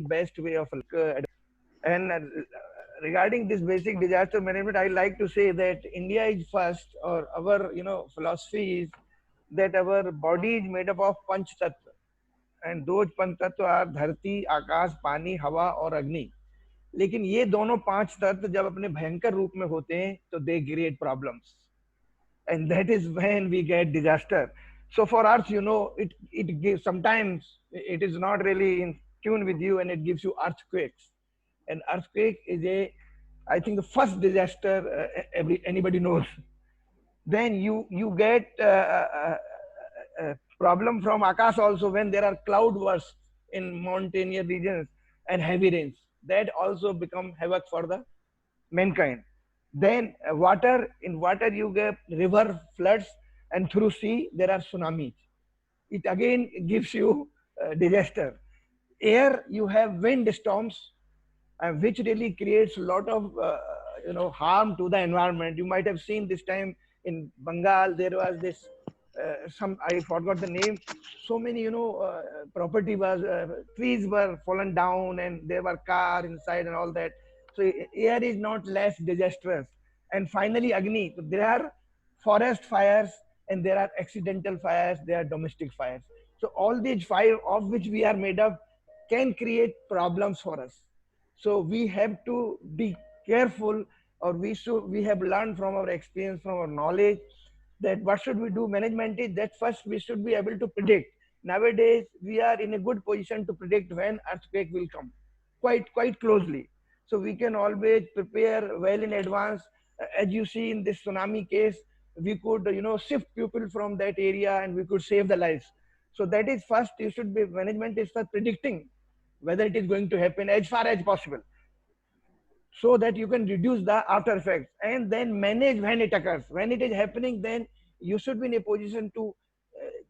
best way of and regarding this basic disaster management, I like to say that India is first, or our philosophy is that our body is made up of panch tattva, and those panch tattva are धरती, आकाश, पानी, हवा और अग्नि. लेकिन ये दोनों पांच तत्व जब अपने भयंकर रूप में होते हैं तो they create problems, and that is when we get disaster. So for us, it gives, sometimes it is not really in tune with you, and it gives you earthquakes. And earthquake is I think the first disaster anybody knows. Then you get problem from Akash also when there are cloud bursts in mountainous regions and heavy rains. That also become havoc for the mankind. Then water, in water you get river floods, and through sea there are tsunamis. It again gives you disaster. Air, you have wind storms, which really creates a lot of harm to the environment. You might have seen this time in Bengal there was this some, I forgot the name. So many property was trees were fallen down, and there were car inside and all that. So air is not less disastrous. And finally Agni. So there are forest fires, and there are accidental fires, there are domestic fires. So all these five of which we are made up can create problems for us. So we have to be careful, or we have learned from our experience, from our knowledge, that what should we do. Management is that first we should be able to predict. Nowadays we are in a good position to predict when earthquake will come, quite closely. So we can always prepare well in advance. As you see in this tsunami case, we could shift people from that area, and we could save the lives. So that is first, you should be, management is for predicting whether it is going to happen as far as possible, so that you can reduce the after effects, and then manage when it occurs. When it is happening, then you should be in a position to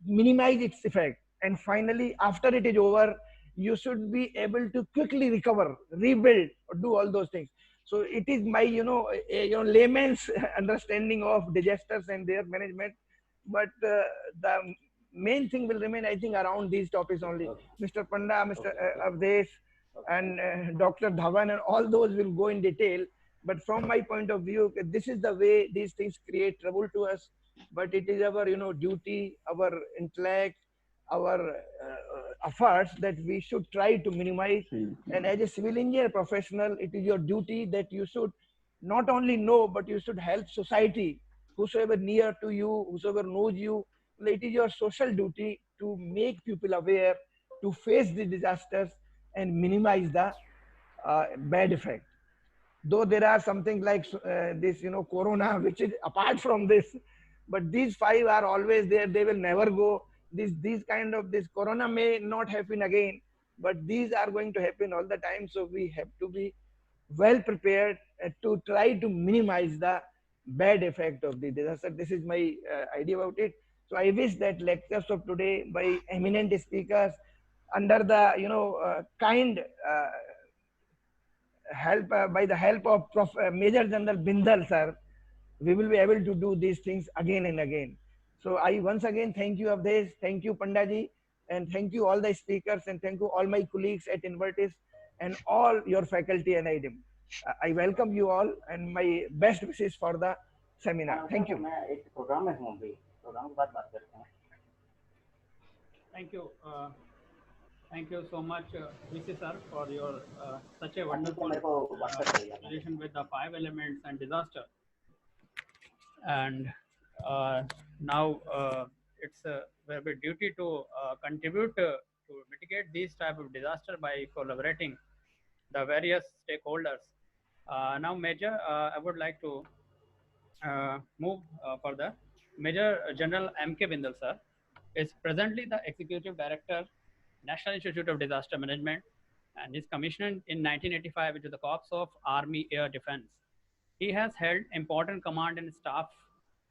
minimize its effect. And finally, after it is over, you should be able to quickly recover, rebuild, or do all those things. So it is my layman's understanding of disasters and their management. But the main thing will remain, I think, around these topics only. Okay. Mr. Panda, Mr. Okay. Avdesh, Okay. and Dr. Dhawan, and all those will go in detail. But from my point of view, this is the way these things create trouble to us. But it is our duty, our intellect, our efforts, that we should try to minimize. And as a civil engineer professional, it is your duty that you should not only know, but you should help society, whosoever near to you, whosoever knows you. It is your social duty to make people aware, to face the disasters, and minimize the bad effect. Though there are something like this corona, which is apart from this, but these five are always there, they will never go. These kind of, this corona may not happen again, but these are going to happen all the time. So we have to be well prepared to try to minimize the bad effect of the disaster. This is my idea about it. So I wish that lectures of today by eminent speakers, under the kind help, by the help of Major General Bindal sir, we will be able to do these things again and again. So I once again thank you of this, thank you Pandaji, and thank you all the speakers, and thank you all my colleagues at Invertis, and all your faculty and IDM. I welcome you all, and my best wishes for the seminar. Thank you. मैं एक programme में हूँ अभी, programme के बाद बात करते हैं. Thank you. Thank you so much, VC sir, for your such a wonderful relation with the five elements and disaster. And now it's our duty to contribute to mitigate these type of disaster by collaborating the various stakeholders. Now, Major, I would like to move further. Major General M.K. Bindal sir is presently the Executive Director, National Institute of Disaster Management, and is commissioned in 1985 into the Corps of Army Air Defense. He has held important command and staff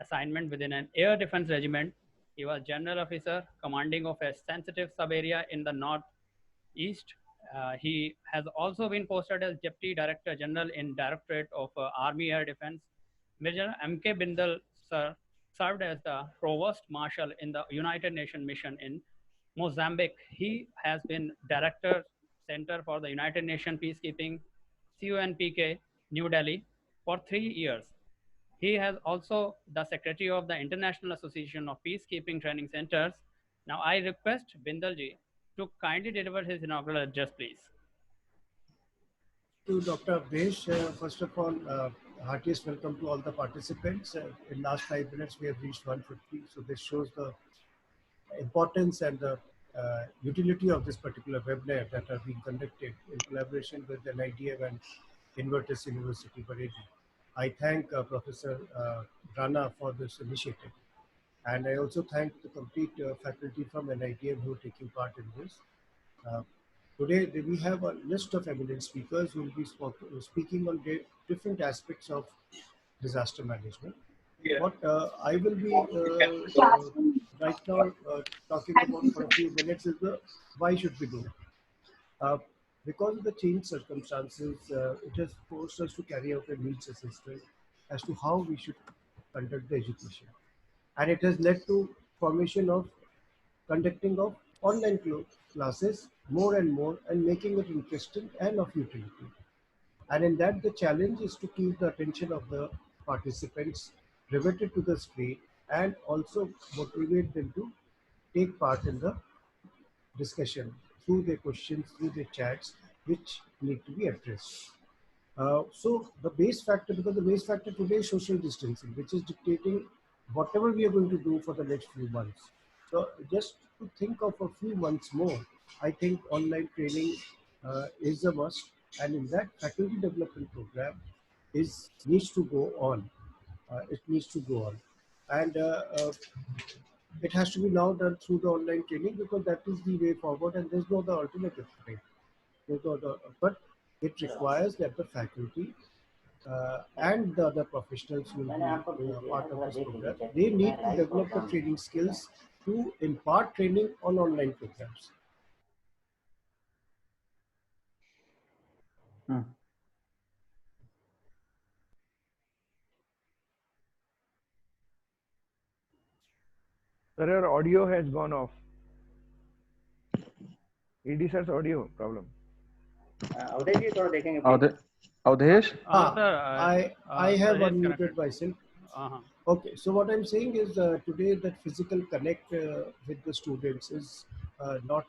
assignment within an air defense regiment. He was general officer commanding of a sensitive sub-area in the northeast. He has also been posted as Deputy Director General in Directorate of Army Air Defense. Major M.K. Bindal sir served as the Provost Marshal in the United Nations mission in Mozambique. He has been Director Center for the United Nations Peacekeeping, CUNPK, New Delhi, for 3 years. He has also the secretary of the International Association of Peacekeeping Training Centers. Now I request Bindalji to kindly deliver his inaugural address, please. To Dr. Abdesh. First of all, heartiest welcome to all the participants. In last 5 minutes, we have reached 150. So this shows the importance and the utility of this particular webinar that are being conducted in collaboration with the NIDM and Invertis University, Bareilly. I thank Professor Rana for this initiative. And I also thank the complete faculty from NIDM who are taking part in this. Today, we have a list of eminent speakers who will be speaking on different aspects of disaster management. Yeah. What I will be right now talking about for a few minutes is the why should we do it? Because of the changed circumstances, it has forced us to carry out a needs assessment as to how we should conduct the education. And it has led to formation of conducting of online classes more and more and making it interesting and of utility. And in that, the challenge is to keep the attention of the participants riveted to the screen and also motivate them to take part in the discussion through their questions, through their chats, which need to be addressed. So the base factor, because the base factor today is social distancing, which is dictating whatever we are going to do for the next few months. So just to think of a few months more, I think online training is a must, and in that faculty development program needs to go on. It needs to go on, and it has to be now done through the online training because that is the way forward, and there's no other alternative. Right? But it requires that the faculty and the other professionals who will be part of this program, they need to develop the training skills to impart training on online programs. Sir, your audio has gone off. ED sir's audio problem. Awadhesh जी थोड़ा देखेंगे please. Avdesh? I have Sir, he's unmuted connected. myself. Uh-huh. Okay, so what I'm saying is today that physical connect with the students is not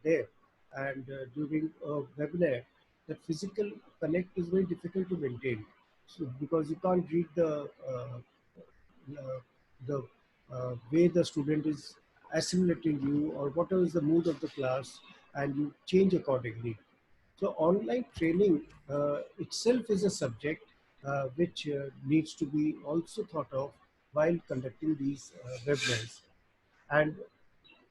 there, and during a webinar, that physical connect is very difficult to maintain. So because you can't read the way the student is assimilating you or whatever is the mood of the class, and you change accordingly. So online training itself is a subject which needs to be also thought of while conducting these webinars. And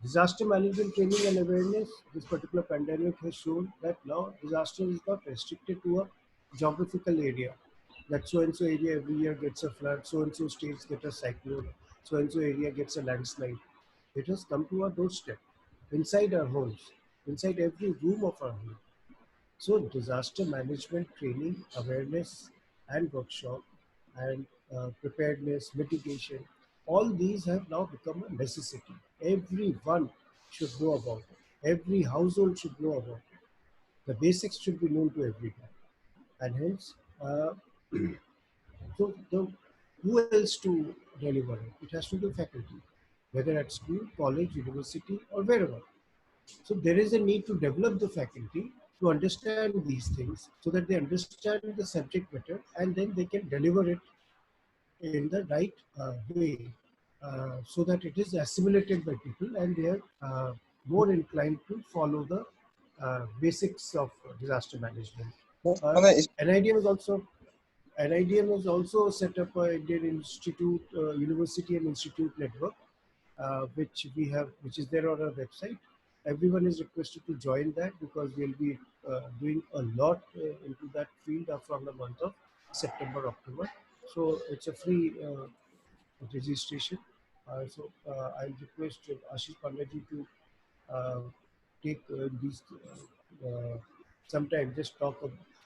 disaster management training and awareness, this particular pandemic has shown that now disaster is not restricted to a geographical area. That so and so area every year gets a flood, so and so states get a cyclone, so and so area gets a landslide. It has come to our doorstep, inside our homes, inside every room of our home. So disaster management training, awareness and workshop and preparedness, mitigation, all these have now become a necessity. Everyone should know about it. Every household should know about it. The basics should be known to everyone. And hence, who else to deliver it? It has to be faculty, whether at school, college, university or wherever. So there is a need to develop the faculty to understand these things so that they understand the subject better and then they can deliver it in the right way so that it is assimilated by people and they are more inclined to follow the basics of disaster management. NIDM has also set up an Indian Institute, University and Institute network, which is there on our website. Everyone is requested to join that because we'll be doing a lot into that field from the month of September, October. So it's a free registration. I'll request Ashish Pandaji to take these sometime, just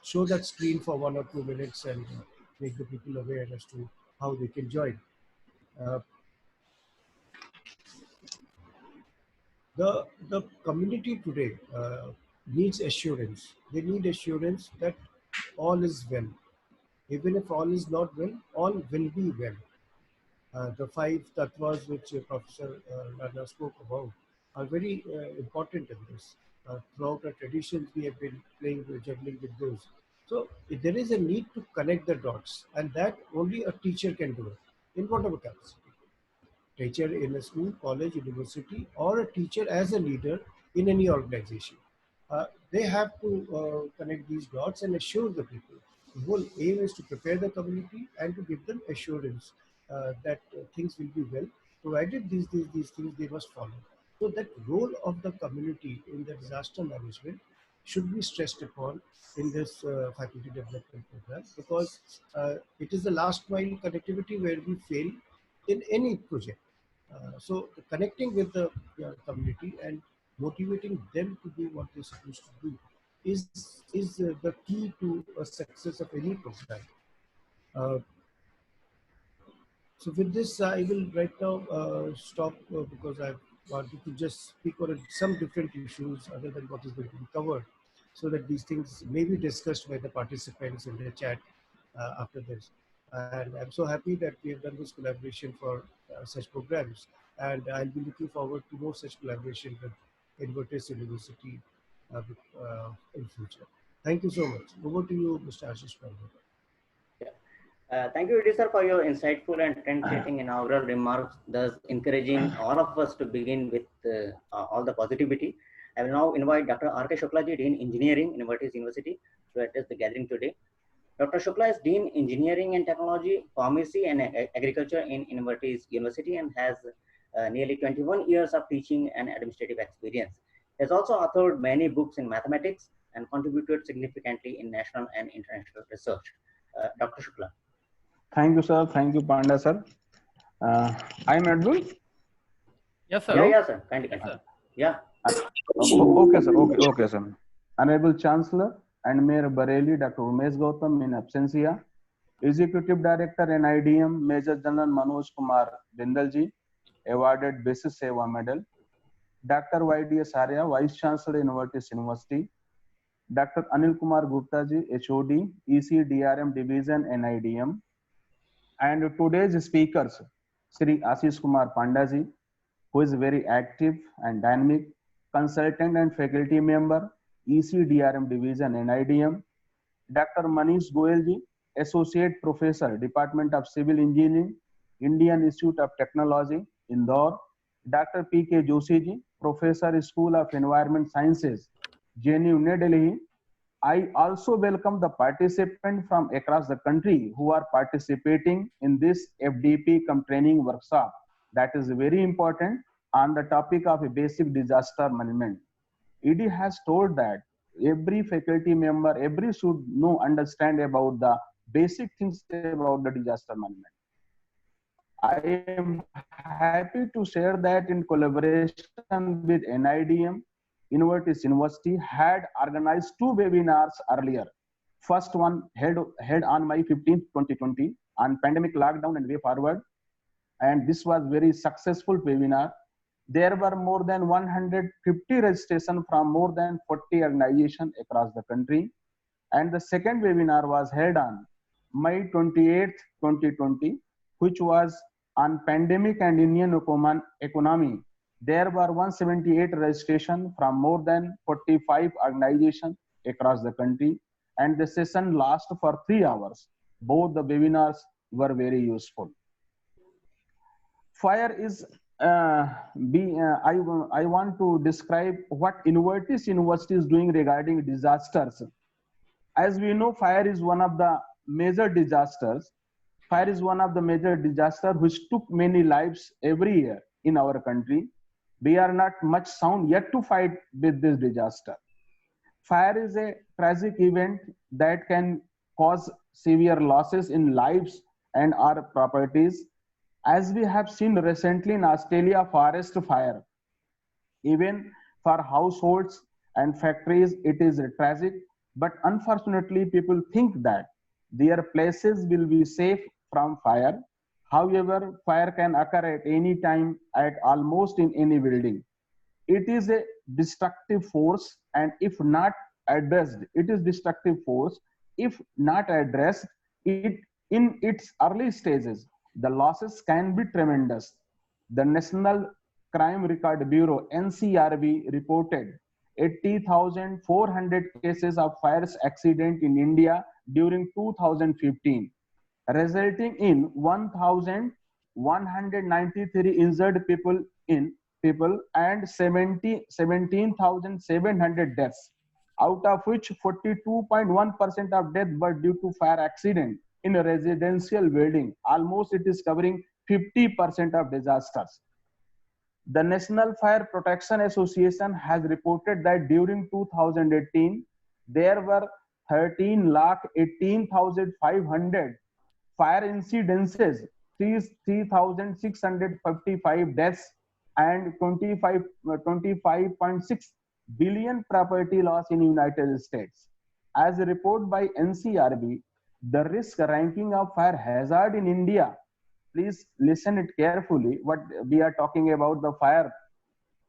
show that screen for 1 or 2 minutes and make the people aware as to how they can join. The community today, needs assurance. They need assurance that all is well. Even if all is not well, all will be well. The five tattvas which Professor Rana spoke about are very important in this. Throughout our traditions, we have been juggling with those. So there is a need to connect the dots, and that only a teacher can do it in whatever capacity. Teacher in a school, college, university, or a teacher as a leader in any organization. They have to connect these dots and assure the people. The whole aim is to prepare the community and to give them assurance that things will be well, provided these things they must follow. So that role of the community in the disaster management should be stressed upon in this faculty development program, because it is the last mile connectivity where we fail in any project. So connecting with the community and motivating them to do what they're supposed to do is the key to a success of any program. Uh, so with this, I will right now stop because I wanted to just speak on some different issues other than what is going to be covered, so that these things may be discussed by the participants in the chat after this. And I'm so happy that we have done this collaboration for such programs, and I'll be looking forward to more such collaboration with Invertis University in future. Thank you so much. Over to you, Mr. Ashish Pandey. Thank you, sir, for your insightful and trend-setting inaugural remarks, thus encouraging all of us to begin with all the positivity. I will now invite Dr. R.K. Shuklaji, Dean Engineering, Invertis University, to address the gathering today. Dr. Shukla is Dean Engineering and Technology, Pharmacy and Agriculture in Invertis University and has nearly 21 years of teaching and administrative experience. He has also authored many books in mathematics and contributed significantly in national and international research. Dr. Shukla. Thank you, sir. Thank you, Panda, sir. I'm audible? Yes, sir. Yeah, sir. Kindly continue. Yeah. Okay, sir. Okay, sir. Honorable Chancellor and Mayor Bareilly, Dr. Umesh Gautam in absentia, Executive Director NIDM, Major General Manoj Kumar Bindalji, awarded Basis Seva Medal, Dr. Y.D.S. Arya, Vice Chancellor, Invertis University, Dr. Anil Kumar Gupta ji, HOD, ECDRM Division, NIDM, and today's speakers, Sri Ashish Kumar Pandaji, who is very active and dynamic, consultant and faculty member, ECDRM Division, NIDM, Dr. Manish Goyalji, Associate Professor, Department of Civil Engineering, Indian Institute of Technology, Indore, Dr. P.K. Joshi ji, Professor, School of Environment Sciences, JNU, New Delhi. I also welcome the participants from across the country who are participating in this FDP training workshop. That is very important on the topic of a basic disaster management. ED has told that every faculty member, every should know, understand about the basic things about the disaster management. I am happy to share that in collaboration with NIDM, Invertis University had organized 2 webinars earlier. First one held on May 15, 2020 on pandemic lockdown and way forward. And this was very successful webinar. There were more than 150 registrations from more than 40 organizations across the country. And the second webinar was held on May 28, 2020, which was on pandemic and Indian economy. There were 178 registrations from more than 45 organizations across the country, and the session lasted for 3 hours. Both the webinars were very useful. Fire is, I want to describe what Invertis University is doing regarding disasters. As we know, fire is one of the major disasters. Fire is one of the major disasters which took many lives every year in our country. We are not much sound yet to fight with this disaster. Fire is a tragic event that can cause severe losses in lives and our properties. As we have seen recently in Australia, forest fire. Even for households and factories, it is tragic. But unfortunately, people think that their places will be safe from fire. However, fire can occur at any time at almost in any building. It is a destructive force and if not addressed, it is destructive force. If not addressed, it in its early stages, the losses can be tremendous. The National Crime Record Bureau (NCRB) reported 80,400 cases of fires accident in India during 2015, resulting in 1,193 injured people and 17,700 deaths, out of which 42.1% of deaths were due to fire accident in a residential building. Almost it is covering 50% of disasters. The National Fire Protection Association has reported that during 2018, there were 13,18,500 fire incidences, 3,655 deaths, and 25.6 billion property loss in United States. As a report by NCRB, the risk ranking of fire hazard in India, please listen it carefully, what we are talking about, the fire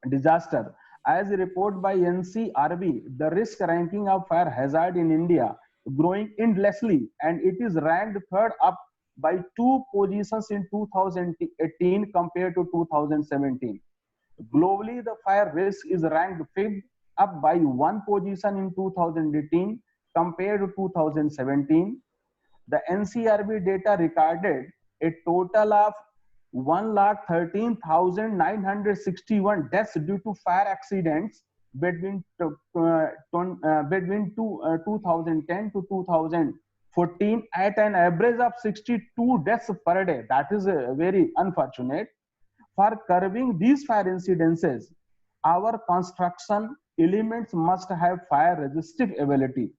disaster. As a report by NCRB, the risk ranking of fire hazard in India growing endlessly, and it is ranked third up by 2 positions in 2018 compared to 2017. Globally, the fire risk is ranked fifth, up by 1 position in 2018 compared to 2017. The NCRB data recorded a total of 1,13,961 deaths due to fire accidents between 2010 to 2014 at an average of 62 deaths per day. That is very unfortunate. For curbing these fire incidences, our construction elements must have fire resistive ability.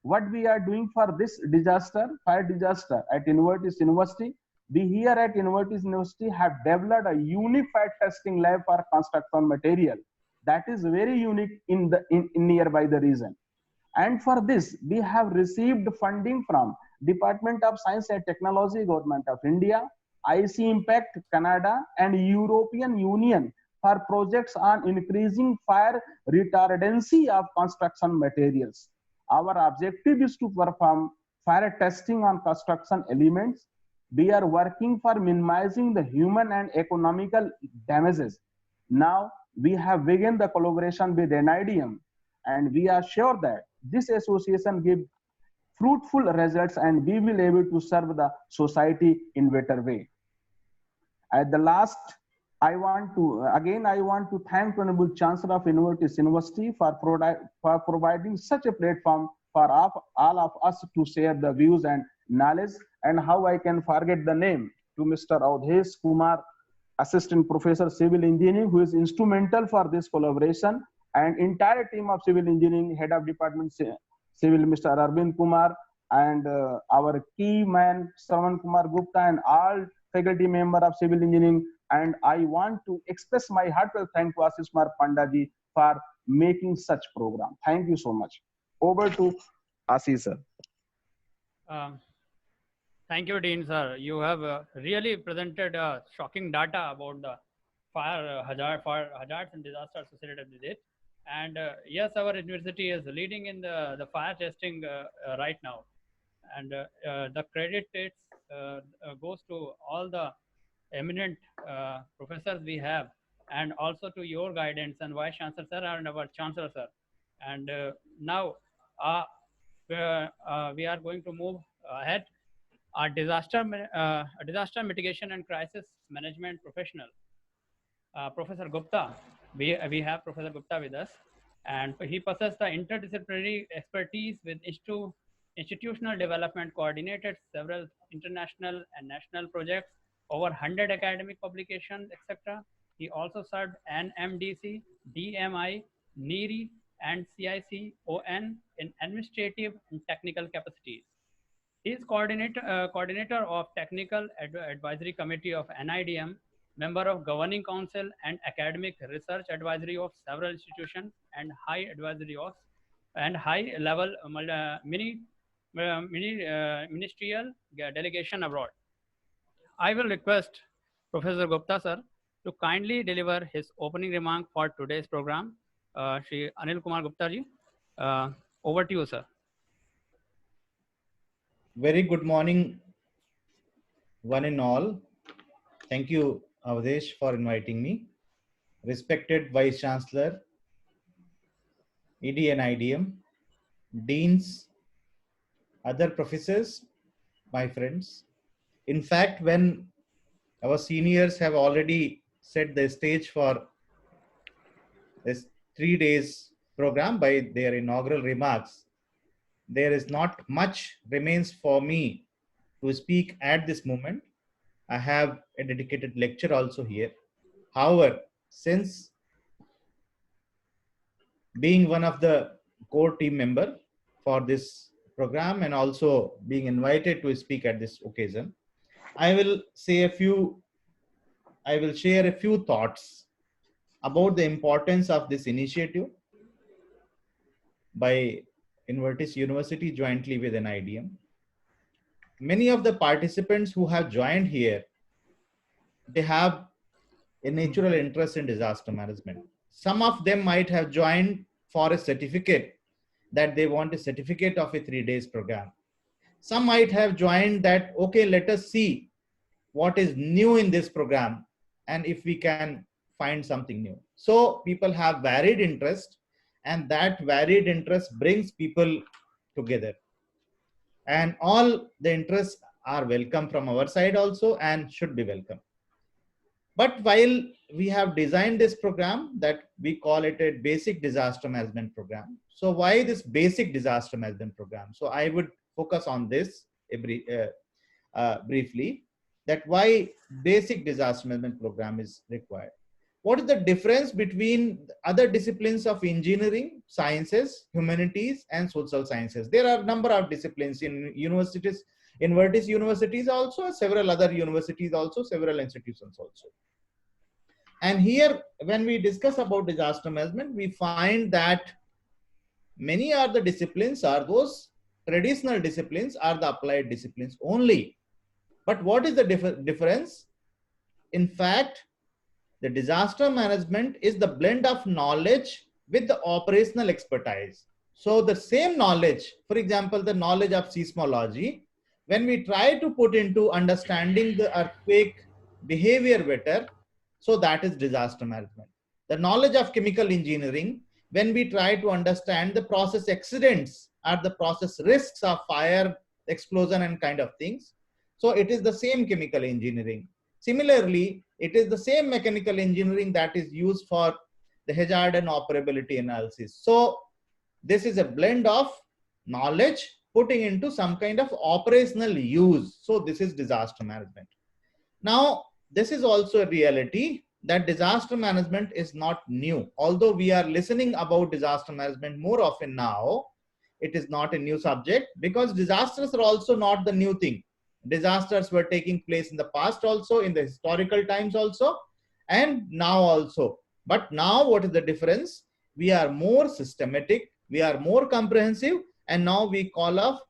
What we are doing for this disaster, fire disaster at Invertis University, we here at Invertis University have developed a unified testing lab for construction material that is very unique in nearby the region. And for this, we have received funding from Department of Science and Technology, Government of India, IC Impact Canada, and European Union for projects on increasing fire retardancy of construction materials. Our objective is to perform fire testing on construction elements. We are working for minimizing the human and economical damages. Now, we have begun the collaboration with NIDM, and we are sure that this association gives fruitful results and we will able to serve the society in better way. At the last, I want to thank Honorable Chancellor of Invertis University for providing such a platform for all of us to share the views and knowledge. And how I can forget the name to Mr. Audhesh Kumar, Assistant Professor Civil Engineering, who is instrumental for this collaboration, and entire team of Civil Engineering, Head of Department Civil, Mr. Arvind Kumar, and our key man, Shravan Kumar Gupta, and all faculty member of Civil Engineering. And I want to express my heartfelt thanks to Ashish Kumar Pandaji for making such program. Thank you so much. Over to Ashish sir. Thank you, Dean sir. You have really presented shocking data about the fire hazards and disasters associated with it. And yes, our university is leading in the fire testing right now. And the credit goes to all the eminent professors we have, and also to your guidance and Vice Chancellor sir and our Chancellor sir. And now we are going to move ahead. Our disaster mitigation and crisis management professional, Professor Gupta. We have Professor Gupta with us, and he possesses the interdisciplinary expertise with institutional development, coordinated several international and national projects, over 100 academic publications, etc. He also served NMDC, DMI, NEERI, and CICON in administrative and technical capacities. He is coordinator of Technical Advisory Committee of NIDM, member of Governing Council and Academic Research Advisory of several institutions, and high advisory of and high-level ministerial delegation abroad. I will request Professor Gupta sir to kindly deliver his opening remark for today's program. Shri Anil Kumar Gupta ji. Over to you, sir. Very good morning, one and all. Thank you, Avdesh, for inviting me. Respected Vice Chancellor, ED and IDM, Deans, other professors, my friends. In fact, when our seniors have already set the stage for this 3 days program by their inaugural remarks, there is not much remains for me to speak at this moment. I have a dedicated lecture also here. However, since being one of the core team member for this program and also being invited to speak at this occasion, I will share a few thoughts about the importance of this initiative by Invertis University jointly with NIDM. Many of the participants who have joined here, they have a natural interest in disaster management. Some of them might have joined for a certificate, that they want a certificate of a 3 days program. Some might have joined that, okay, let us see what is new in this program and if we can find something new. So people have varied interest, and that varied interest brings people together. And all the interests are welcome from our side also and should be welcome. But while we have designed this program that we call it a basic disaster management program. So why this basic disaster management program? So I would focus on this briefly, that why basic disaster management program is required. What is the difference between other disciplines of engineering, sciences, humanities, and social sciences? There are a number of disciplines in universities, Invertis universities also, several other universities also, several institutions also. And here, when we discuss about disaster management, we find that many of the disciplines are those traditional disciplines, are the applied disciplines only. But what is the difference? In fact, the disaster management is the blend of knowledge with the operational expertise. So the same knowledge, for example, the knowledge of seismology, when we try to put into understanding the earthquake behavior better, so that is disaster management. The knowledge of chemical engineering, when we try to understand the process accidents or the process risks of fire, explosion and kind of things, so it is the same chemical engineering. Similarly, it is the same mechanical engineering that is used for the hazard and operability analysis. So this is a blend of knowledge putting into some kind of operational use. So this is disaster management. Now, this is also a reality that disaster management is not new. Although we are listening about disaster management more often now, it is not a new subject, because disasters are also not the new thing. Disasters were taking place in the past also, in the historical times also, and now also. But now what is the difference? We are more systematic, we are more comprehensive, and now we call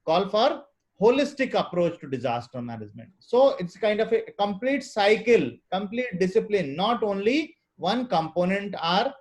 for holistic approach to disaster management. So it's kind of a complete cycle, complete discipline, not only one component are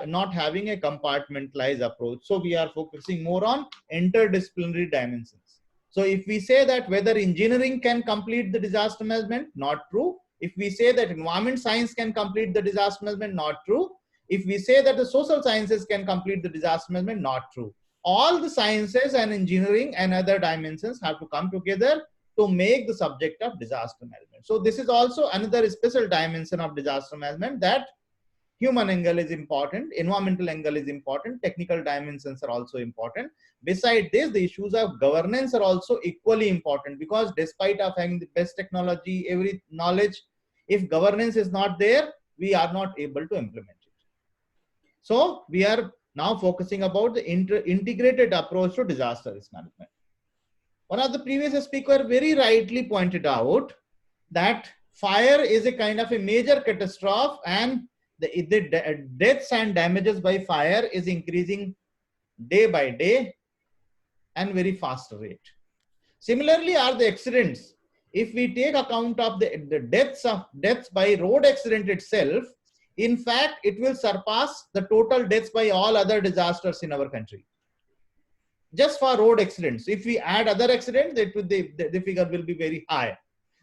not having a compartmentalized approach. So we are focusing more on interdisciplinary dimensions. So if we say that whether engineering can complete the disaster management, not true. If we say that environment science can complete the disaster management, not true. If we say that the social sciences can complete the disaster management, not true. All the sciences and engineering and other dimensions have to come together to make the subject of disaster management. So this is also another special dimension of disaster management, that human angle is important, environmental angle is important, technical dimensions are also important. Besides this, the issues of governance are also equally important, because despite of having the best technology, every knowledge, if governance is not there, we are not able to implement it. So we are now focusing about the integrated approach to disaster risk management. One of the previous speaker very rightly pointed out that fire is a kind of a major catastrophe, and the deaths and damages by fire is increasing day by day and very fast rate. Similarly are the accidents. If we take account of the deaths by road accident itself, In fact, it will surpass the total deaths by all other disasters in our country. Just for road accidents. If we add other accidents, the figure will be very high.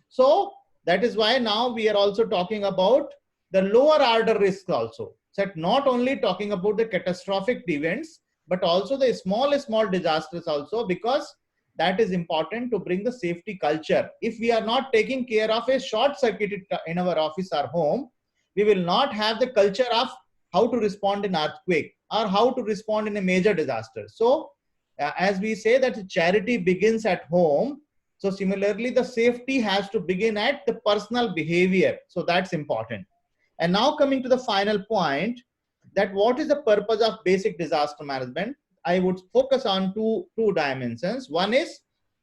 So that is why now we are also talking about the lower order risk also. So not only talking about the catastrophic events, but also the small disasters also, because that is important to bring the safety culture. If we are not taking care of a short circuit in our office or home, we will not have the culture of how to respond in earthquake or how to respond in a major disaster. So as we say that charity begins at home, so similarly the safety has to begin at the personal behavior. So that's important. And now coming to the final point, that what is the purpose of basic disaster management? I would focus on two dimensions. One is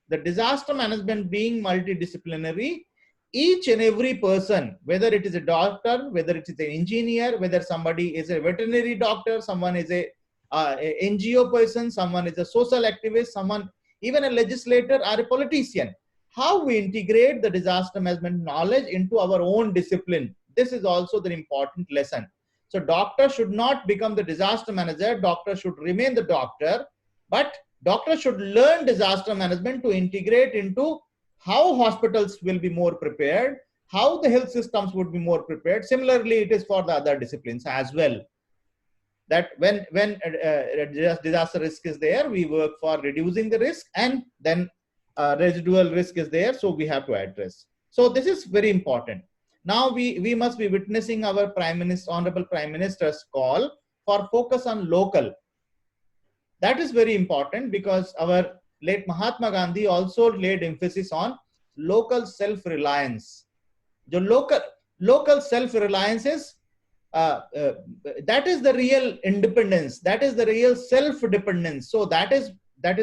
the disaster management being multidisciplinary. Each and every person, whether it is a doctor, whether it is an engineer, whether somebody is a veterinary doctor, someone is a NGO person, someone is a social activist, someone, even a legislator or a politician, how we integrate the disaster management knowledge into our own discipline. This is also the important lesson. So doctor should not become the disaster manager. Doctor should remain the doctor, but doctor should learn disaster management to integrate into how hospitals will be more prepared, how the health systems would be more prepared. Similarly, it is for the other disciplines as well. That when disaster risk is there, we work for reducing the risk, and then residual risk is there, so we have to address. So this is very important. Now we must be witnessing our Prime Minister, Honorable Prime Minister's call for focus on local. That is very important, because our late Mahatma Gandhi also laid emphasis on local self-reliance. The local self-reliance is that is the real independence. That is the real self-dependence. So that is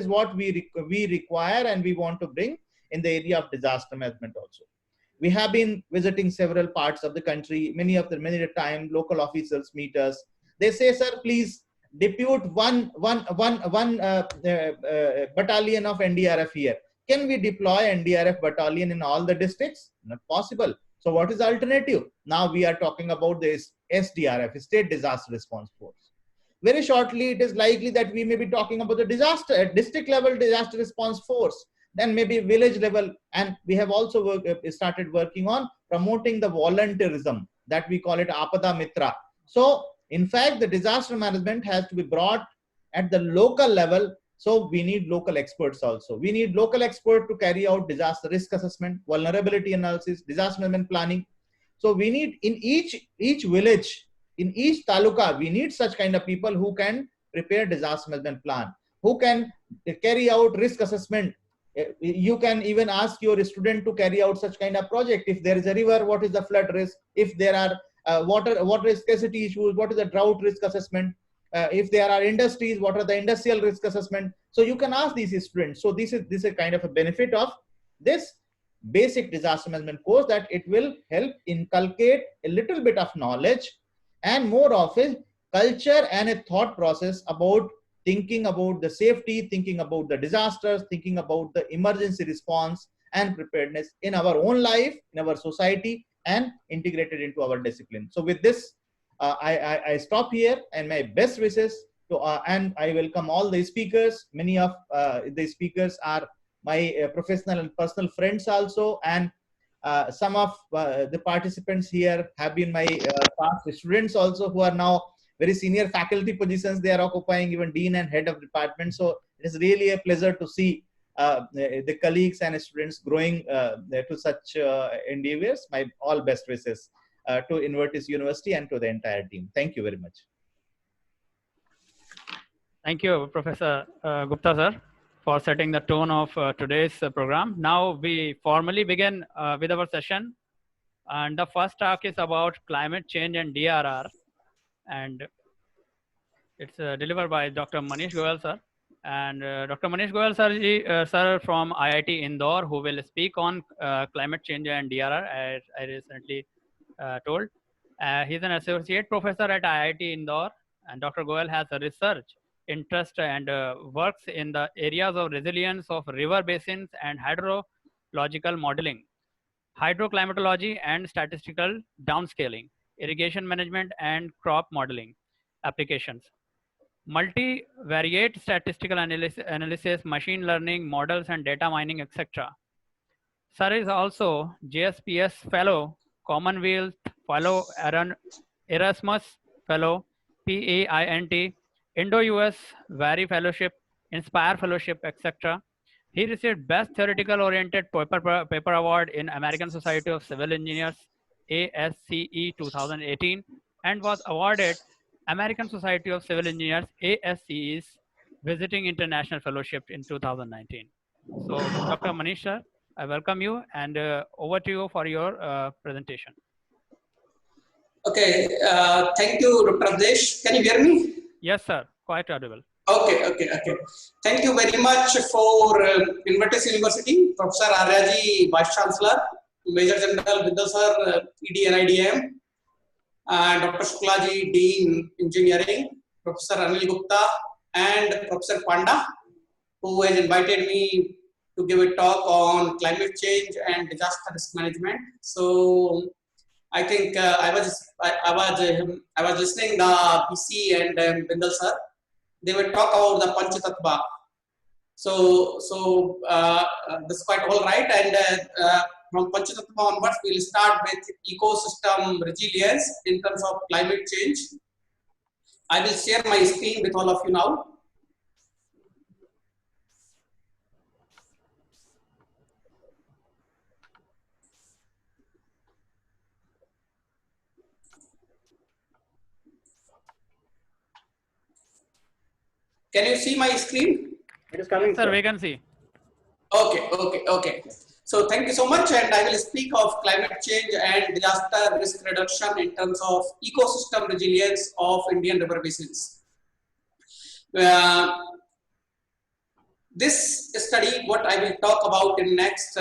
what we require and we want to bring in the area of disaster management also. We have been visiting several parts of the country. Many of the time local officials meet us. They say, sir, please depute one battalion of NDRF here. Can we deploy NDRF battalion in all the districts? Not possible. So what is the alternative? Now we are talking about this SDRF, State Disaster Response Force. Very shortly, it is likely that we may be talking about the district level disaster response force, then maybe village level. And we have also started working on promoting the volunteerism, that we call it Apada Mitra. So in fact, the disaster management has to be brought at the local level. So we need local experts also. We need local experts to carry out disaster risk assessment, vulnerability analysis, disaster management planning. So we need in each village, in each taluka, we need such kind of people who can prepare disaster management plan, who can carry out risk assessment. You can even ask your student to carry out such kind of project. If there is a river, what is the flood risk? If there are water scarcity issues, what is the drought risk assessment? If there are industries, what are the industrial risk assessment? So you can ask these students. So this is a kind of a benefit of this basic disaster management course, that it will help inculcate a little bit of knowledge and more of a culture and a thought process about thinking about the safety, thinking about the disasters, thinking about the emergency response and preparedness in our own life, in our society, and integrated into our discipline. So with this, I stop here, and my best wishes to, and I welcome all the speakers. Many of the speakers are my professional and personal friends also, and some of the participants here have been my past students also, who are now very senior faculty positions. They are occupying even dean and head of department. So it is really a pleasure to see the colleagues and students growing to such endeavors. My all best wishes to Invertis University and to the entire team. Thank you very much. Thank you, Professor Gupta sir, for setting the tone of today's program. Now we formally begin with our session. And the first talk is about climate change and DRR. And it's delivered by Dr. Manish Goyal sir. And Dr. Manish Goyal sir from IIT Indore, who will speak on climate change and DRR, as I recently told. He's an associate professor at IIT Indore, and Dr. Goyal has a research interest and works in the areas of resilience of river basins and hydrological modeling, hydroclimatology, and statistical downscaling. irrigation management, and crop modeling applications. Multivariate statistical analysis, machine learning, models, and data mining, etc. Sir is also JSPS Fellow, Commonwealth Fellow, Erasmus Fellow, PAINT, Indo-US Vary Fellowship, Inspire Fellowship, etc. He received Best Theoretical Oriented Paper Award in American Society of Civil Engineers, ASCE 2018, and was awarded American Society of Civil Engineers, ASCE's Visiting International Fellowship in 2019. So, Dr. Manish sir, I welcome you, and over to you for your presentation. Okay, thank you, Dr. Abdesh. Can you hear me? Yes, sir, quite audible. Okay. Thank you very much for Invictus University, Professor Aryaji, Vice Chancellor, Major General Bindal sir, ED and IDM, and Dr. Shuklaji, Dean Engineering, Professor Anil Gupta, and Professor Panda, who has invited me to give a talk on climate change and disaster risk management. So I think I was listening the BC and Bindal sir. They will talk about the Panchatattva. So that's quite all right. And from Panchatattva onwards, we'll start with ecosystem resilience in terms of climate change. I will share my screen with all of you now. Can you see my screen? It is coming, sir. We can see. Okay. So thank you so much, and I will speak of climate change and disaster risk reduction in terms of ecosystem resilience of Indian river basins. This study, what I will talk about in next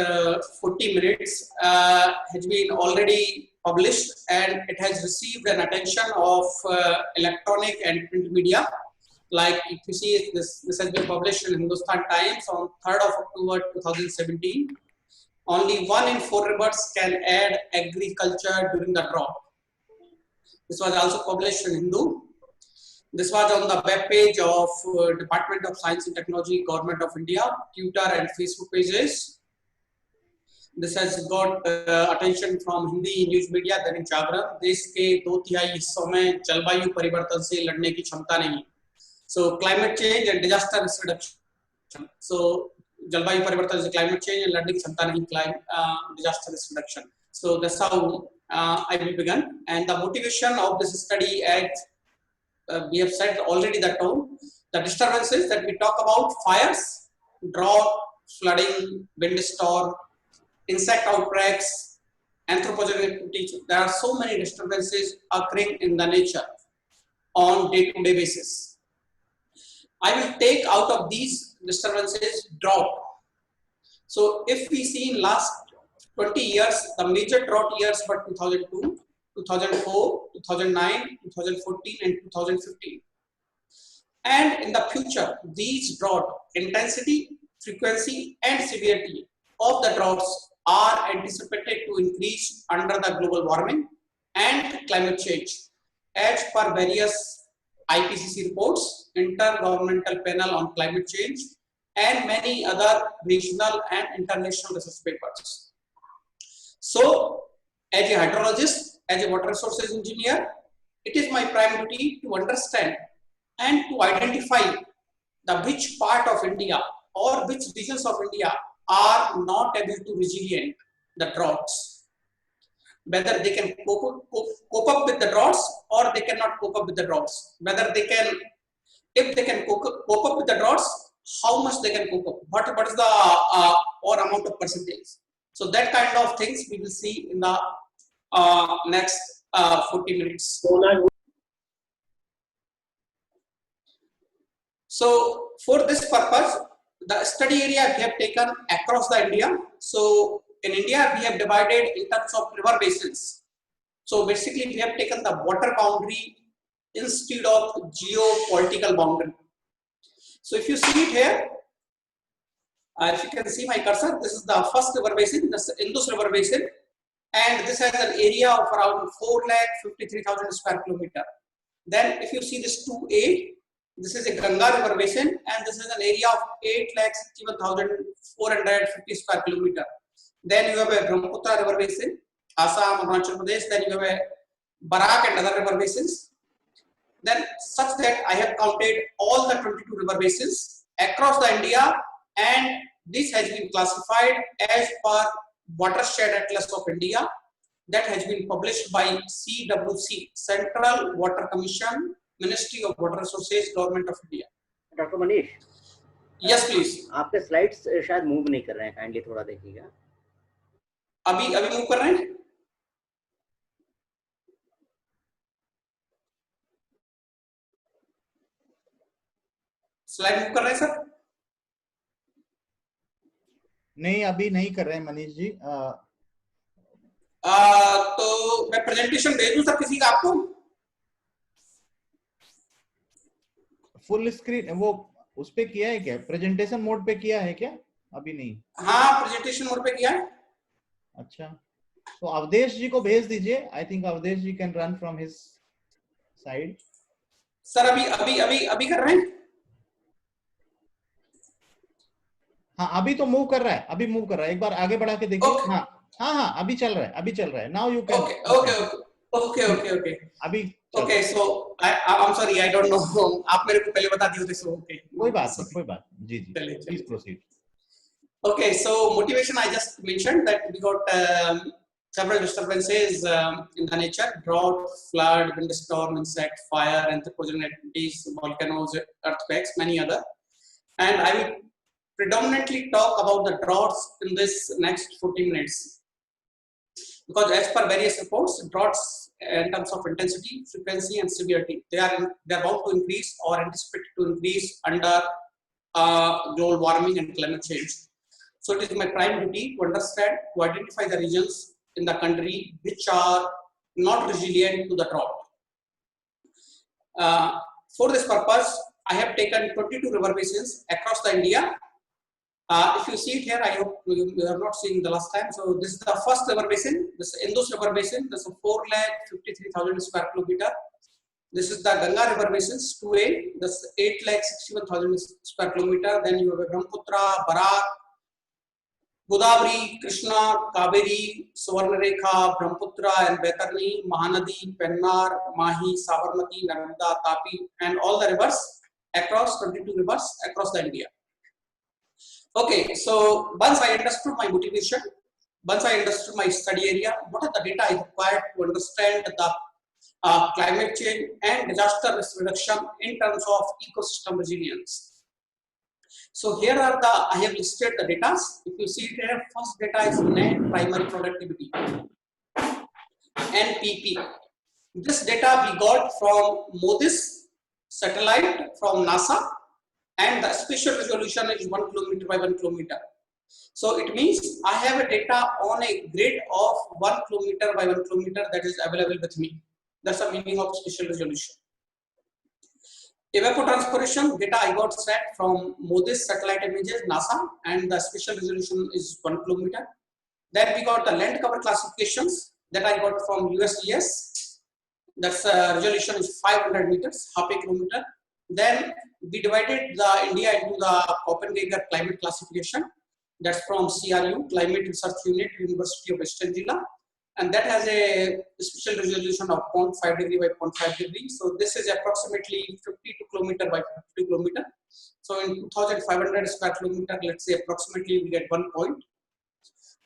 40 minutes, has been already published, and it has received an attention of electronic and print media. Like if you see, this has been published in Hindustan Times on 3rd of October 2017. Only 1 in 4 rivers can add agriculture during the drought. This was also published in Hindu. This was on the web page of Department of Science and Technology, Government of India, Twitter and Facebook pages. This has got attention from Hindi news media, Dainik Jagran. देश के 2/3 हिस्सों में जलवायु परिवर्तन से लड़ने की क्षमता नहीं. So climate change and disaster risk reduction. So जलवायु परिवर्तन से climate change and लड़ने की क्षमता नहीं, disaster risk reduction. So that's how I will begin. And the motivation of this study, as we have said already, the tone, the disturbances that we talk about: fires, drought, flooding, windstorm, insect outbreaks, anthropogenic activities. There are so many disturbances occurring in the nature on day-to-day basis. I will take out of these disturbances drought. So if we see in last 20 years, the major drought years were 2002, 2004, 2009, 2014 and 2015. And in the future, these drought intensity, frequency and severity of the droughts are anticipated to increase under the global warming and climate change as per various IPCC reports, Intergovernmental Panel on Climate Change, and many other regional and international research papers. So, as a hydrologist, as a water resources engineer, it is my prime duty to understand and to identify the which part of India or which regions of India are not able to resilient the droughts. Whether they can cope up with the droughts or they cannot cope up with the droughts. Whether they can, if they can cope up with the droughts, how much they can cope up. What is the or amount of percentage. So that kind of things we will see in the next 40 minutes. So for this purpose, the study area we have taken across the India. So in India, we have divided in terms of river basins. So basically, we have taken the water boundary instead of geopolitical boundary. So if you see it here, if you can see my cursor, this is the first river basin, the Indus River Basin, and this has an area of around 4,53,000 square kilometer. Then if you see this 2A, this is a Ganga river basin, and this is an area of 8,61,450 square kilometer. Then you have a Brahmaputra river basin, Assam, Arunachal Pradesh. Then you have a Barak and other river basins. Then such that I have counted all the 22 river basins across the India, and this has been classified as per Watershed Atlas of India that has been published by CWC, Central Water Commission, Ministry of Water Resources, Government of India. Dr. Manish. Yes, please. आपके slides शायद move नहीं कर रहे हैं, kindly थोड़ा देखिएगा. अभी move कर रहे हैं? स्लाइड मूव कर रहे हैं सर? नहीं, अभी नहीं कर रहे हैं मनीष जी. तो मैं प्रेजेंटेशन दे दूं सर किसी का आपको? फुल स्क्रीन वो उस पे किया है क्या? प्रेजेंटेशन मोड पे किया है क्या? अभी नहीं. हाँ, प्रेजेंटेशन मोड पे किया है. अच्छा, तो अवधेश जी को भेज दीजिए. I think Awadhesh ji can run from his side. Sir अभी कर रहे हैं? हाँ, अभी तो मूव कर रहा है. अभी मूव कर रहा है. एक बार आगे बढ़ा के देखिए. Okay. हाँ, अभी चल रहा है. Now you can. ओके. अभी okay, so I am sorry, I don't know. आप मेरे को पहले बता दिए थे. सो ओके, कोई बात जी. Please proceed. Okay, so motivation, I just mentioned that we got several disturbances in the nature: drought, flood, windstorm, insect, fire, anthropogenic activities, volcanoes, earthquakes, many other. And I will predominantly talk about the droughts in this next 40 minutes. Because as per various reports, droughts in terms of intensity, frequency, and severity, they are bound to increase or anticipated to increase under global warming and climate change. So it is my prime duty to understand, to identify the regions in the country which are not resilient to the drought. For this purpose, I have taken 22 river basins across the India. If you see it here, I hope you have not seen the last time. So this is the first river basin. This is Indus river basin. This is 4,53,000 square kilometer. This is the Ganga river basins 2A. This is 8,61,000 square kilometer. Then you have Brahmaputra, Barak, Godavari, Krishna, Kaveri, Suvarnarekha, Brahmaputra, and Baitarni, Mahanadi, Pennar, Mahi, Sabarmati, Narmada, Tapi, and all the rivers across 22 rivers across the India. Okay, so once I understood my motivation, once I understood my study area, what are the data I required to understand the climate change and disaster risk reduction in terms of ecosystem resilience. So here are I have listed the data. If you see it here, first data is net primary productivity, NPP. This data we got from MODIS satellite from NASA, and the spatial resolution is 1 kilometer by 1 kilometer. So it means I have a data on a grid of 1 kilometer by 1 kilometer that is available with me. That's the meaning of spatial resolution. Evapotranspiration data I got set from MODIS satellite images, NASA, and the spatial resolution is 1 kilometer. Then we got the land cover classifications that I got from USGS. That's resolution is 500 meters, half a kilometer. Then we divided the India into the Copenhagen climate classification. That's from CRU, Climate Research Unit, University of Western Jilla. And that has a spatial resolution of 0.5 degree by 0.5 degree. So this is approximately 52 kilometer by 52 kilometer. So in 2,500 square kilometer, let's say approximately we get 1 point.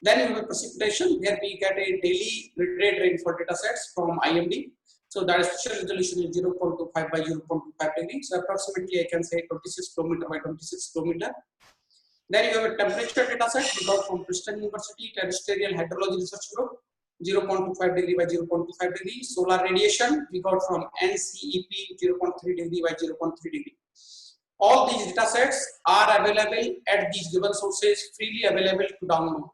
Then we have precipitation, where we get a daily rate rainfall data sets from IMD. So that spatial resolution is 0.25 by 0.25 degree. So approximately I can say 26 kilometer by 26 kilometer. Then you have a temperature data set we got from Princeton University Terrestrial Hydrology Research Group, 0.25 degree by 0.25 degree. Solar radiation we got from NCEP, 0.3 degree by 0.3 degree. All these data sets are available at these given sources, freely available to download.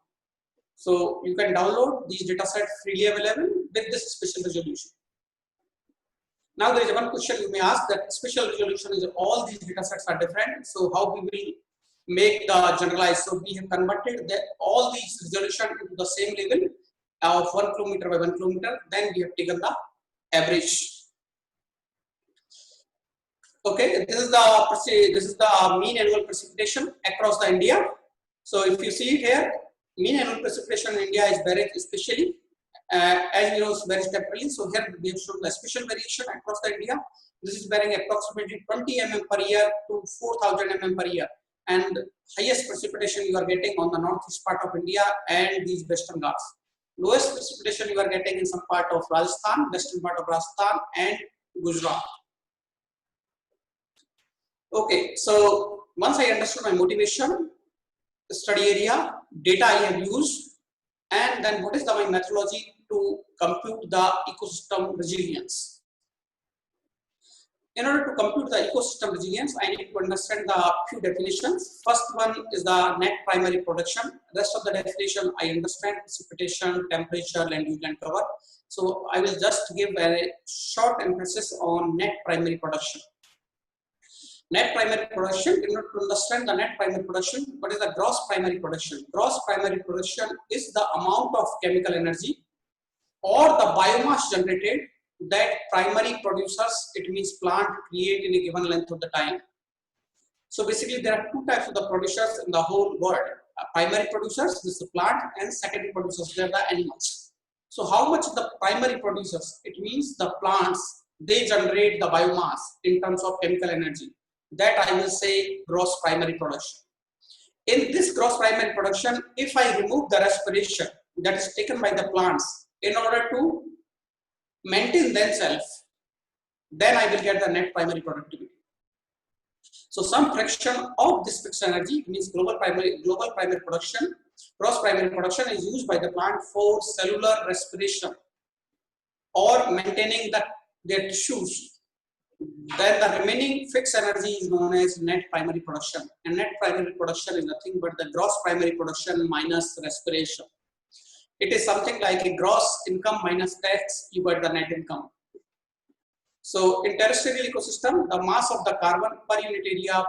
So you can download these data sets freely available with this spatial resolution. Now there is one question you may ask, that spatial resolution is all these data sets are different. So how we will make the generalized? So we have converted all these resolution into the same level of 1 kilometer by 1 kilometer, then we have taken the average. Okay, this is the mean annual precipitation across the India. So if you see it here, mean annual precipitation in India is varied especially as you know, varies temporally. So here we have shown the special variation across the India. This is varying approximately 20 mm per year to 4,000 mm per year, and highest precipitation you are getting on the northeast part of India and these Western Ghats. Lowest precipitation you are getting in some part of Rajasthan, western part of Rajasthan and Gujarat. Okay, so once I understood my motivation, study area, data I have used, and then what is my methodology to compute the ecosystem resilience. In order to compute the ecosystem resilience, I need to understand the few definitions. First one is the net primary production. Rest of the definition I understand: precipitation, temperature, land use, and cover. So I will just give a short emphasis on net primary production. Net primary production, in order to understand the net primary production, what is the gross primary production? Gross primary production is the amount of chemical energy or the biomass generated that primary producers, it means plant, create in a given length of the time. So basically there are two types of the producers in the whole world. Primary producers, this is the plant, and secondary producers, they are the animals. So how much the primary producers, it means the plants, they generate the biomass in terms of chemical energy. That I will say gross primary production. In this gross primary production, if I remove the respiration that is taken by the plants in order to maintain themselves, then I will get the net primary productivity. So some fraction of this fixed energy, means global primary production, gross primary production, is used by the plant for cellular respiration or maintaining their tissues. Then the remaining fixed energy is known as net primary production, and net primary production is nothing but the gross primary production minus respiration. It is something like a gross income minus tax, you get the net income. So in terrestrial ecosystem, the mass of the carbon per unit area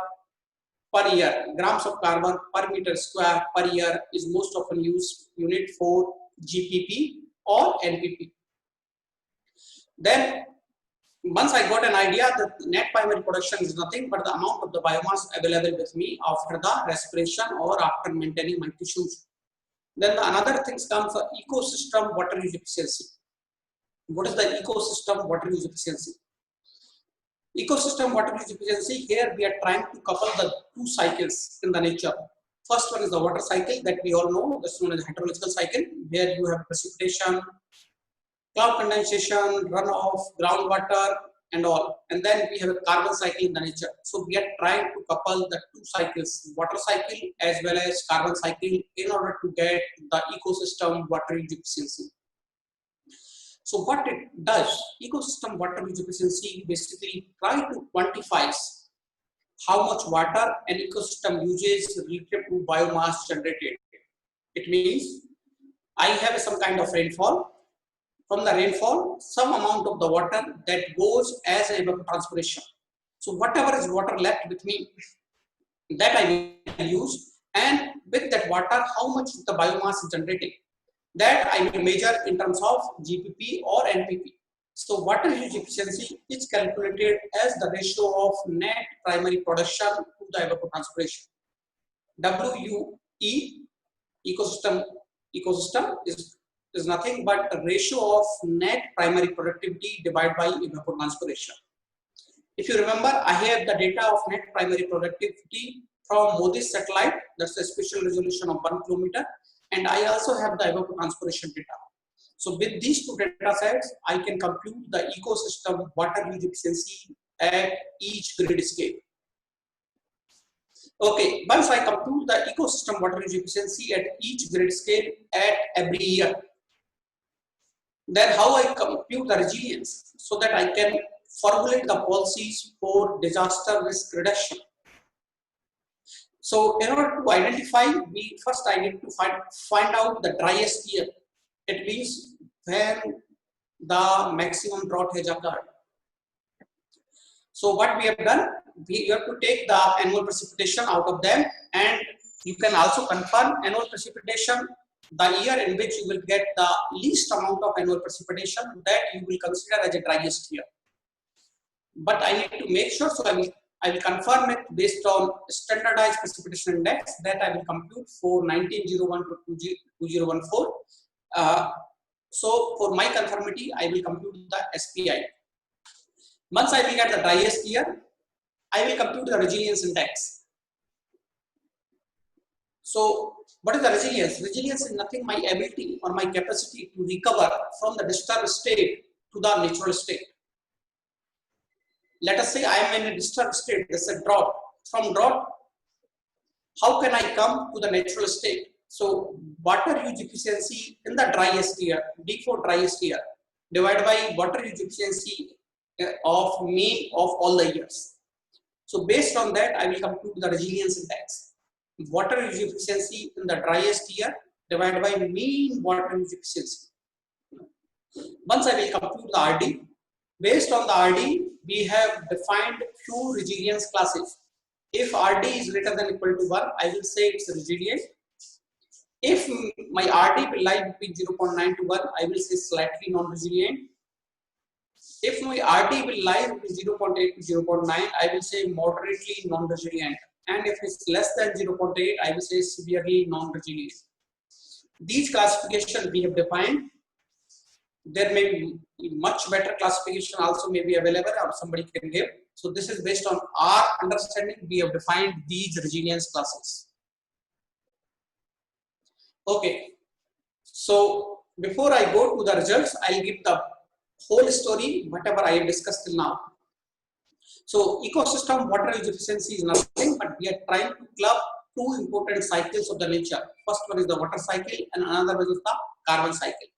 per year, grams of carbon per meter square per year, is most often used unit for GPP or NPP. Then once I got an idea that net primary production is nothing but the amount of the biomass available with me after the respiration or after maintaining my tissues. Then another things comes for ecosystem water use efficiency. What is the ecosystem water use efficiency? Ecosystem water use efficiency, here we are trying to couple the two cycles in the nature. First one is the water cycle that we all know, this one is hydrological cycle, where you have precipitation, cloud condensation, runoff, groundwater, and all. And then we have a carbon cycle in the nature. So we are trying to couple the two cycles, water cycle as well as carbon cycle, in order to get the ecosystem water use efficiency. So what it does, ecosystem water use efficiency basically try to quantify how much water an ecosystem uses relative to biomass generated. It means I have some kind of rainfall. From the rainfall, some amount of the water that goes as evapotranspiration. So whatever is water left with me, that I will use, and with that water, how much the biomass is generating, that I will measure in terms of GPP or NPP. So water use efficiency is calculated as the ratio of net primary production to the evapotranspiration. WUE, ecosystem is nothing but a ratio of net primary productivity divided by evapotranspiration. If you remember, I have the data of net primary productivity from MODIS satellite, that's a spatial resolution of 1 kilometer, and I also have the evapotranspiration data. So with these two data sets, I can compute the ecosystem water use efficiency at each grid scale. Okay, once I compute the ecosystem water use efficiency at each grid scale at every year, then how I compute the resilience so that I can formulate the policies for disaster risk reduction. So in order to identify, first I need to find out the driest year. It means when the maximum drought has occurred. So what we have done, you have to take the annual precipitation out of them, and you can also confirm annual precipitation the year in which you will get the least amount of annual precipitation, that you will consider as a driest year. But I need to make sure, so I will confirm it based on standardized precipitation index that I will compute for 1901 to 2014. So for my conformity, I will compute the SPI. Once I will get the driest year, I will compute the resilience index. So what is the resilience? Resilience is nothing my ability or my capacity to recover from the disturbed state to the natural state. Let us say I am in a disturbed state, this is a drought. From drought, how can I come to the natural state? So water use efficiency in the driest year, D4 driest year, divided by water use efficiency of mean of all the years. So based on that, I will compute the resilience index. Water use efficiency in the driest year divided by mean water use efficiency. Once I will compute the RD, based on the RD, we have defined few resilience classes. If RD is greater than or equal to 1, I will say it's resilient. If my RD will lie between 0.9 to 1, I will say slightly non-resilient. If my RD will lie between 0.8 to 0.9, I will say moderately non-resilient. And if it's less than 0.8, I will say severely non-resilient. These classifications we have defined. There may be much better classification also may be available or somebody can give. So this is based on our understanding. We have defined these resilience classes. Okay. So before I go to the results, I'll give the whole story, whatever I have discussed till now. So ecosystem water use efficiency is nothing, but we are trying to club two important cycles of the nature. First one is the water cycle and another one is the carbon cycle.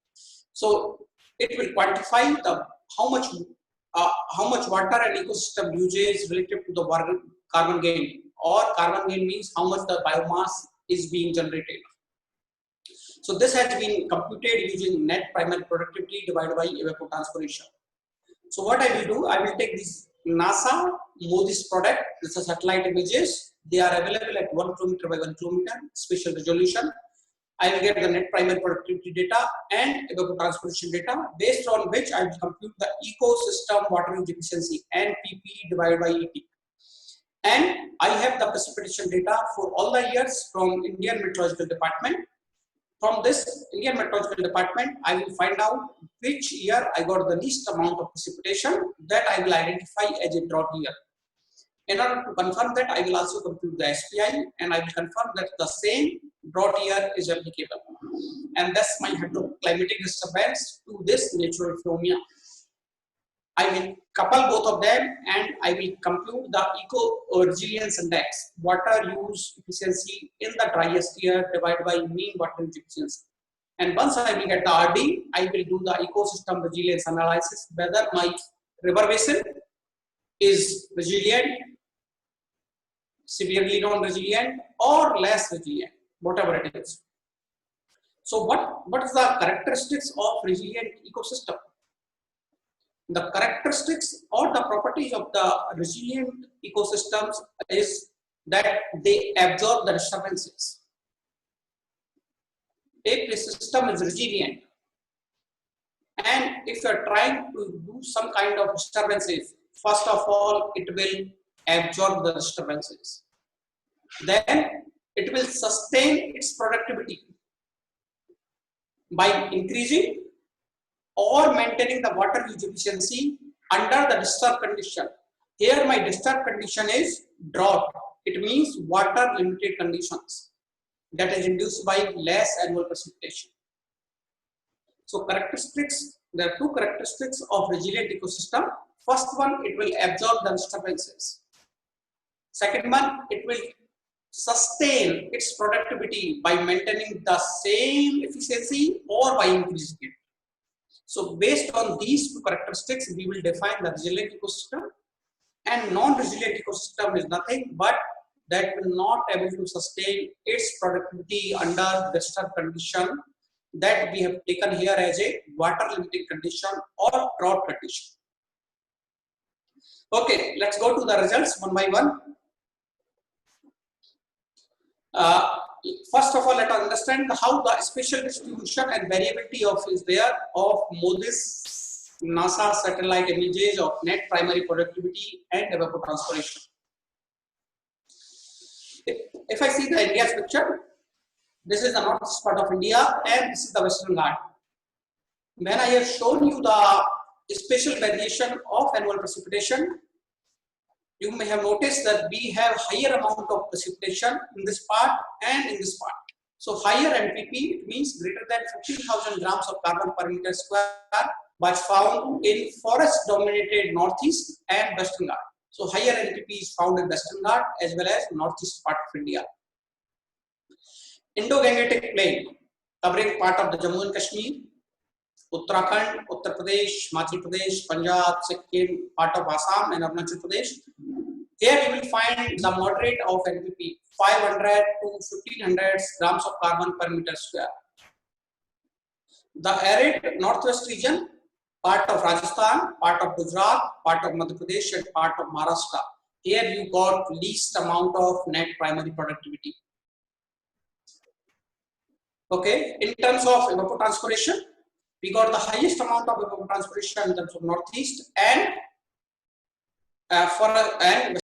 So it will quantify the how much water and ecosystem usage relative to the carbon gain, or carbon gain means how much the biomass is being generated. So this has been computed using net primary productivity divided by evapotranspiration. So what I will do, I will take this NASA MODIS product. This is satellite images. They are available at 1 kilometer by 1 kilometer spatial resolution. I will get the net primary productivity data and evapotranspiration data, based on which I will compute the ecosystem water use efficiency NPP divided by ET. And I have the precipitation data for all the years from Indian Meteorological Department. From this Indian Meteorological Department, I will find out which year I got the least amount of precipitation, that I will identify as a drought year. In order to confirm that, I will also compute the SPI, and I will confirm that the same drought year is applicable. And thus my hydroclimatic disturbance to this natural phenomena. I will couple both of them and I will compute the eco-resilience index, water use efficiency in the driest year divided by mean water use efficiency. And once I will get the RD, I will do the ecosystem resilience analysis, whether my river basin is resilient, severely non-resilient, or less resilient, whatever it is. So what is the characteristics of resilient ecosystem? The characteristics or the properties of the resilient ecosystems is that they absorb the disturbances. If the system is resilient, and if you are trying to do some kind of disturbances, first of all, it will absorb the disturbances. Then it will sustain its productivity by increasing or maintaining the water use efficiency under the disturbed condition. Here my disturbed condition is drought. It means water limited conditions that is induced by less annual precipitation. So characteristics, there are two characteristics of resilient ecosystem. First one, it will absorb the disturbances. Second one, it will sustain its productivity by maintaining the same efficiency or by increasing it. So based on these two characteristics, we will define the resilient ecosystem. And non-resilient ecosystem is nothing but that will not able to sustain its productivity under disturbed condition that we have taken here as a water limiting condition or drought condition. Okay, let's go to the results one by one. First of all, let us understand how the spatial distribution and variability is there of MODIS NASA satellite images of net primary productivity and evapotranspiration. If I see the India's picture, this is the northeast part of India and this is the Western Ghat. When I have shown you the spatial variation of annual precipitation, you may have noticed that we have higher amount of precipitation in this part and in this part. So higher NPP, it means greater than 15,000 grams of carbon per meter square, was found in forest dominated northeast and Western Ghat. So higher NPP is found in Western Ghat as well as northeast part of India. Indo-Gangetic plain covering part of the Jammu and Kashmir, Uttarakhand, Uttar Pradesh, Madhya Pradesh, Punjab, Sikkim, part of Assam and Arunachal Pradesh. Here you will find the moderate of NPP 500 to 1500 grams of carbon per meter square. The arid northwest region, part of Rajasthan, part of Gujarat, part of Madhya Pradesh and part of Maharashtra. Here you got least amount of net primary productivity. Okay, in terms of evapotranspiration, we got the highest amount of evapotranspiration in terms of northeast and and